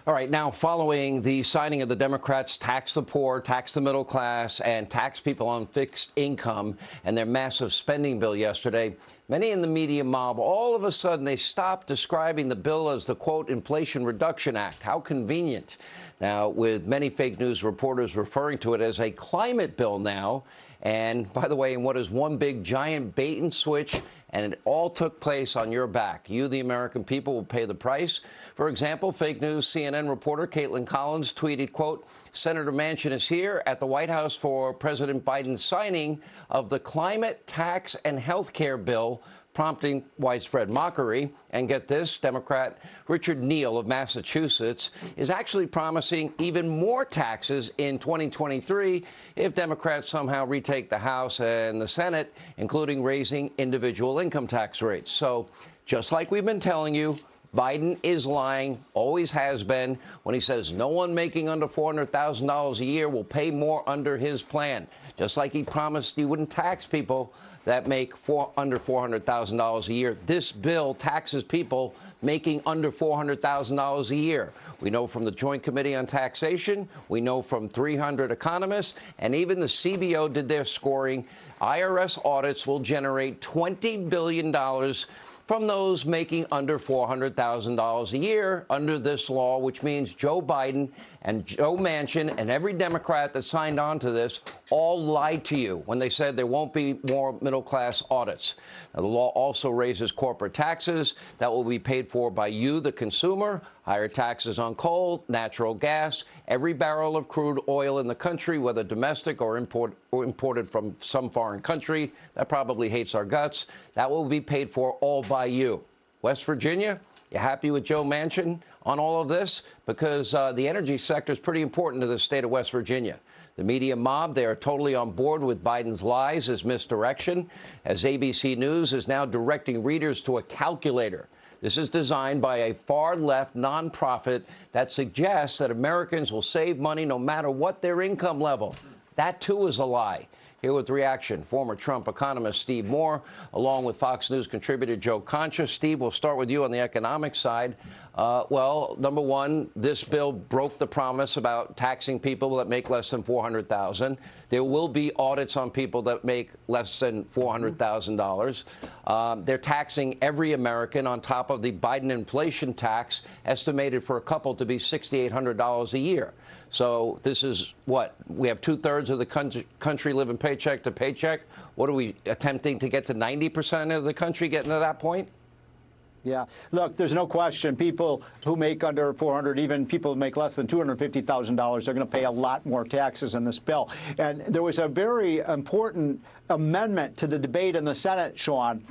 All right, now following the signing of the Democrats' tax the poor, tax the middle class, and tax people on fixed income and their massive spending bill yesterday, many in the media mob, all of a sudden, they stopped describing the bill as the, quote, Inflation Reduction Act. How convenient. Now, with many fake news reporters referring to it as a climate bill now. And by the way, in what is one big giant bait and switch, and it all took place on your back. You, the American people, will pay the price. For example, fake news CNN reporter Caitlin Collins tweeted, quote, Senator Manchin is here at the White House for President Biden's signing of the climate, tax, and health care bill, prompting widespread mockery. And get this, Democrat Richard Neal of Massachusetts is actually promising even more taxes in 2023 if Democrats somehow retake the House and the Senate, including raising individual income tax rates. So just like we've been telling you, Biden is lying, always has been, when he says no one making under $400,000 a year will pay more under his plan. Just like he promised he wouldn't tax people that make under $400,000 a year. This bill taxes people making under $400,000 a year. We know from the Joint Committee on Taxation, we know from 300 economists, and even the CBO did their scoring. IRS audits will generate $20 billion from those making under $400,000 a year under this law, which means Joe Biden and Joe Manchin and every Democrat that signed on to this all lied to you when they said there won't be more middle-class audits. Now, the law also raises corporate taxes that will be paid for by you, the consumer, higher taxes on coal, natural gas, every barrel of crude oil in the country, whether domestic or imported from some foreign country that probably hates our guts, that will be paid for all by you. West Virginia, you happy with Joe Manchin on all of this? Because the energy sector is pretty important to the state of West Virginia. The media mob, they are totally on board with Biden's lies as misdirection, as ABC News is now directing readers to a calculator. This is designed by a far-left nonprofit that suggests that Americans will save money no matter what their income level. That, too, is a lie. Here with reaction, former Trump economist Steve Moore, along with Fox News contributor Joe Concha. Steve, we'll start with you on the economic side. Well, number one, this bill broke the promise about taxing people that make less than $400,000. There will be audits on people that make less than $400,000. They're taxing every American on top of the Biden inflation tax, estimated for a couple to be $6,800 a year. So this is what? We have two-thirds of the country living paycheck to paycheck. What are we attempting to get to 90% of the country getting to that point? Yeah. Look, there's no question people who make under $400,000, even people who make less than $250,000, are going to pay a lot more taxes in this bill. And there was a very important amendment to the debate in the Senate, Sean,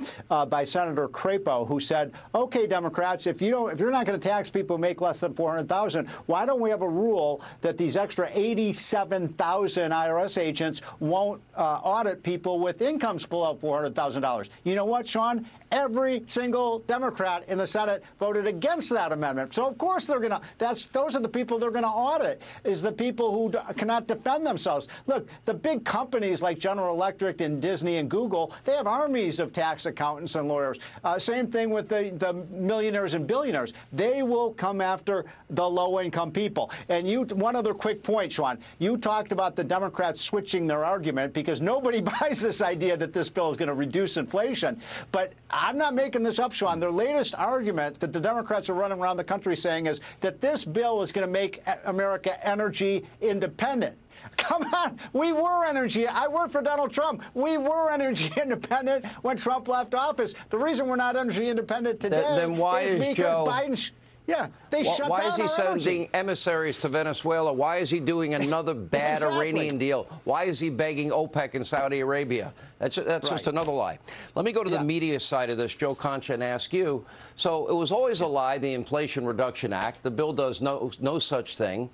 by Senator Crapo, who said, OK, Democrats, if you're not going to tax people who make less than $400,000, why don't we have a rule that these extra 87,000 IRS agents won't audit people with incomes below $400,000? You know what, Sean? Every single Democrat in the Senate voted against that amendment. So, of course, those are the people they're going to audit, is the people who cannot defend themselves. Look, the big companies like General Electric and Disney and Google, they have armies of tax accountants and lawyers. Same thing with the millionaires and billionaires. They will come after the low-income people. And one other quick point, Sean. You talked about the Democrats switching their argument because nobody buys this idea that this bill is going to reduce inflation. But I'm not making this up, Sean. Their latest argument that the Democrats are running around the country saying is that this bill is going to make America energy independent. Come on. We were energy. I worked for Donald Trump. We were energy independent when Trump left office. The reason we're not energy independent today then why is because Joe, Biden... Yeah, they shut down Why is he sending energy emissaries to Venezuela? Why is he doing another bad Iranian deal? Why is he begging OPEC and Saudi Arabia? That's just another lie. Let me go to the media side of this, Joe Concha, and ask you. So it was always a lie, the Inflation Reduction Act. The bill does no such thing.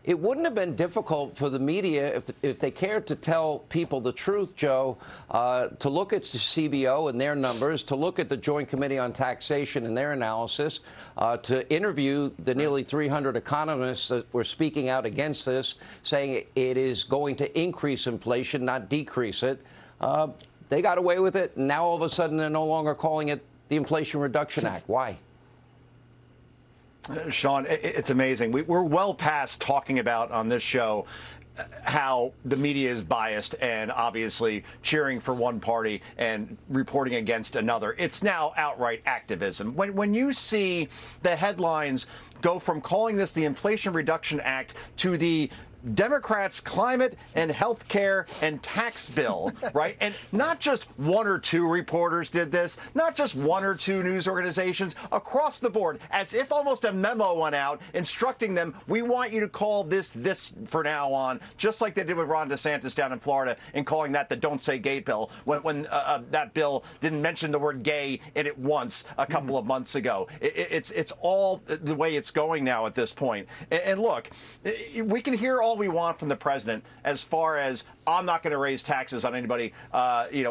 It wouldn't have been difficult for the media, if they cared to tell people the truth, Joe, to look at the CBO and their numbers, to look at the Joint Committee on Taxation and their analysis, to interview the nearly 300 economists that were speaking out against this, saying it is going to increase inflation, not decrease it. They got away with it, and now all of a sudden they're no longer calling it the Inflation Reduction Act. Why? Sean, it's amazing. We're well past talking about on this show how the media is biased and obviously cheering for one party and reporting against another. It's now outright activism. When you see the headlines go from calling this the Inflation Reduction Act to the Democrats' climate and health care and tax bill, right? And not just one or two reporters did this, not just one or two news organizations, across the board, as if almost a memo went out instructing them, we want you to call this for now on, just like they did with Ron DeSantis down in Florida and calling that the Don't Say Gay bill when that bill didn't mention the word gay in it once a couple of months ago. It's all the way it's going now at this point. And look, we can hear all we want from the president as far as I'm not going to raise taxes on anybody,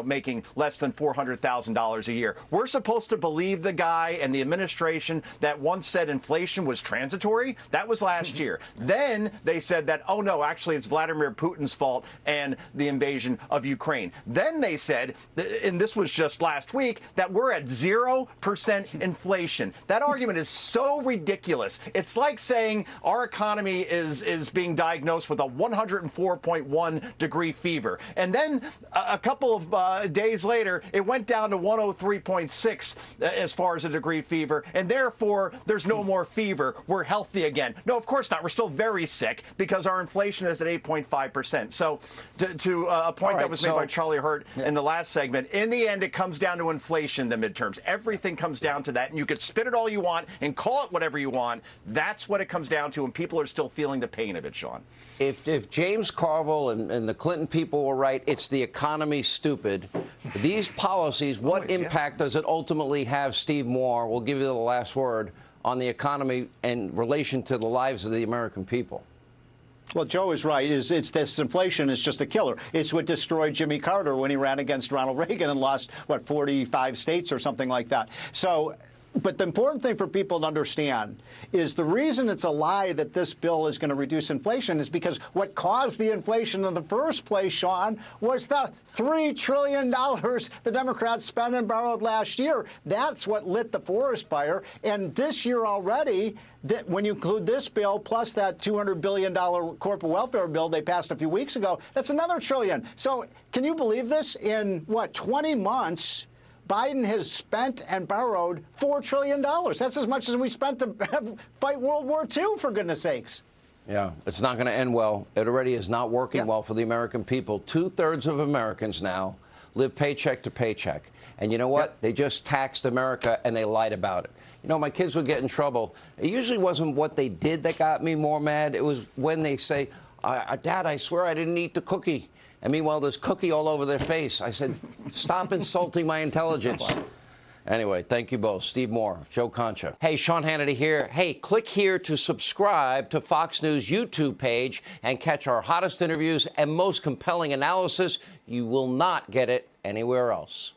making less than $400,000 a year. We're supposed to believe the guy and the administration that once said inflation was transitory. That was last year. Then they said that, oh, no, actually, it's Vladimir Putin's fault and the invasion of Ukraine. Then they said, and this was just last week, that we're at 0% inflation. That argument is so ridiculous. It's like saying our economy is being diagnosed with a 104.1 degree fever. And then a couple of days later, it went down to 103.6 as far as a degree fever. And therefore, there's no more fever. We're healthy again. No, of course not. We're still very sick because our inflation is at 8.5%. So to a point that was made by Charlie Hurt in the last segment, in the end, it comes down to inflation, the midterms. Everything comes down to that. And you could spin it all you want and call it whatever you want. That's what it comes down to. And people are still feeling the pain of it, Sean. If James Carville and the Clinton people were right, it's the economy, stupid. These policies, what impact does it ultimately have, Steve Moore, we'll give you the last word, on the economy in relation to the lives of the American people? Well, Joe is right. It's this inflation is just a killer. It's what destroyed Jimmy Carter when he ran against Ronald Reagan and lost, 45 states or something like that. So, but the important thing for people to understand is the reason it's a lie that this bill is going to reduce inflation is because what caused the inflation in the first place, Sean, was the $3 trillion the Democrats spent and borrowed last year. That's what lit the forest fire. And this year already, when you include this bill plus that $200 billion corporate welfare bill they passed a few weeks ago, that's another trillion. So can you believe this? In, 20 months, Biden has spent and borrowed $4 trillion. That's as much as we spent to fight World War II, for goodness sakes. Yeah, it's not going to end well. It already is not working well for the American people. 2/3 of Americans now live paycheck to paycheck. And you know what? They just taxed America and they lied about it. My kids would get in trouble. It usually wasn't what they did that got me more mad. It was when they say, Dad, I swear I didn't eat the cookie. And meanwhile, there's cookie all over their face. I said, stop insulting my intelligence. Anyway, thank you both. Steve Moore, Joe Concha. Hey, Sean Hannity here. Hey, click here to subscribe to Fox News YouTube page and catch our hottest interviews and most compelling analysis. You will not get it anywhere else.